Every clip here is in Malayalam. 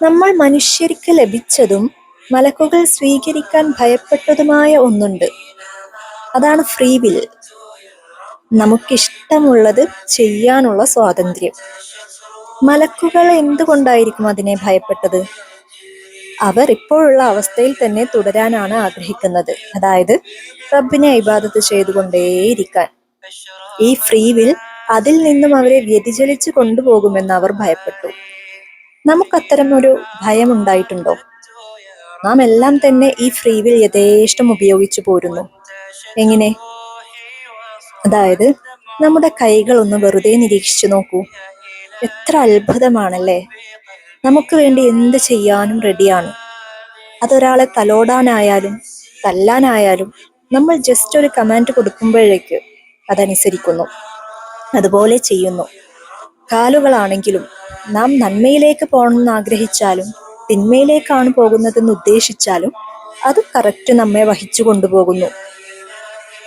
നമ്മൾ മനുഷ്യർക്ക് ലഭിച്ചതും മലക്കുകൾ സ്വീകരിക്കാൻ ഭയപ്പെട്ടതുമായ ഒന്നുണ്ട്. അതാണ് ഫ്രീ വിൽ. നമുക്കിഷ്ടമുള്ളത് ചെയ്യാനുള്ള സ്വാതന്ത്ര്യം. മലക്കുകൾ എന്തുകൊണ്ടായിരിക്കും അതിനെ ഭയപ്പെട്ടത്? അവർ ഇപ്പോഴുള്ള അവസ്ഥയിൽ തന്നെ തുടരാനാണ് ആഗ്രഹിക്കുന്നത്. അതായത് റബ്ബിനെ ഇബാദത്ത് ചെയ്തുകൊണ്ടേയിരിക്കാൻ. ഈ ഫ്രീ വിൽ അതിൽ നിന്നും അവരെ വ്യതിചലിച്ചു കൊണ്ടുപോകുമെന്ന് അവർ ഭയപ്പെട്ടു. നമുക്കത്തരം ഒരു ഭയം ഉണ്ടായിട്ടുണ്ടോ? നാം എല്ലാം തന്നെ ഈ ഫ്രീ വിൽ യഥേഷ്ടം ഉപയോഗിച്ചു പോരുന്നു. എങ്ങനെ? അതായത് നമ്മുടെ കൈകൾ ഒന്ന് വെറുതെ നിരീക്ഷിച്ചു നോക്കൂ. എത്ര അത്ഭുതമാണല്ലേ! നമുക്ക് വേണ്ടി എന്ത് ചെയ്യാനും റെഡിയാണ്. അതൊരാളെ തലോടാനായാലും തല്ലാനായാലും നമ്മൾ ജസ്റ്റ് ഒരു കമാൻഡ് കൊടുക്കുമ്പോഴേക്ക് അതനുസരിക്കുന്നു, അതുപോലെ ചെയ്യുന്നു. കാലുകളാണെങ്കിലും നാം നന്മയിലേക്ക് പോകണമെന്ന് ആഗ്രഹിച്ചാലും തിന്മയിലേക്കാണ് പോകുന്നതെന്ന് ഉദ്ദേശിച്ചാലും അത് കറക്റ്റ് നമ്മെ വഹിച്ചു കൊണ്ടുപോകുന്നു.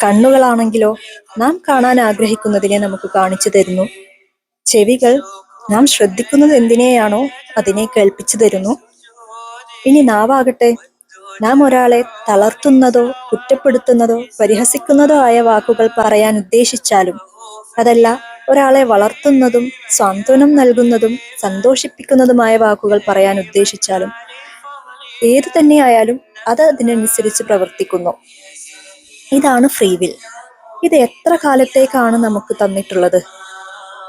കണ്ണുകളാണെങ്കിലോ നാം കാണാൻ ആഗ്രഹിക്കുന്നതിനെ നമുക്ക് കാണിച്ചു തരുന്നു. ചെവികൾ നാം ശ്രദ്ധിക്കുന്നത് എന്തിനെയാണോ അതിനെ കേൾപ്പിച്ചു തരുന്നു. ഇനി നാവാകട്ടെ, നാം ഒരാളെ തളർത്തുന്നതോ കുറ്റപ്പെടുത്തുന്നതോ പരിഹസിക്കുന്നതോ ആയ വാക്കുകൾ പറയാൻ ഉദ്ദേശിച്ചാലും, അതല്ല ഒരാളെ വളർത്തുന്നതും സാന്ത്വനം നൽകുന്നതും സന്തോഷിപ്പിക്കുന്നതുമായ വാക്കുകൾ പറയാൻ ഉദ്ദേശിച്ചാലും, ഏതു തന്നെയായാലും അത് അതിനനുസരിച്ച് പ്രവർത്തിക്കുന്നു. ഇതാണ് ഫ്രീ വിൽ. ഇത് എത്ര കാലത്തേക്കാണ് നമുക്ക് തന്നിട്ടുള്ളത്?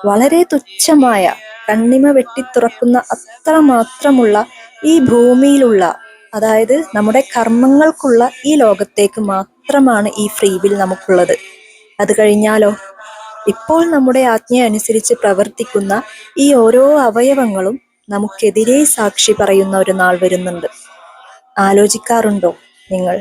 വളരെ തുച്ഛമായ, കണ്ണിമ വെട്ടിത്തുറക്കുന്ന അത്ര മാത്രമുള്ള ഈ ഭൂമിയിലുള്ള, അതായത് നമ്മുടെ കർമ്മങ്ങൾക്കുള്ള ഈ ലോകത്തേക്ക് മാത്രമാണ് ഈ ഫ്രീ വിൽ നമുക്കുള്ളത്. അത് കഴിഞ്ഞാലോ? ഇപ്പോൾ നമ്മുടെ ആജ്ഞ അനുസരിച്ച് പ്രവർത്തിക്കുന്ന ഈ ഓരോ അവയവങ്ങളും നമുക്കെതിരെ സാക്ഷി പറയുന്ന ഒരു നാൾ വരുന്നുണ്ട്. ആലോചിക്കാറുണ്ടോ നിങ്ങൾ?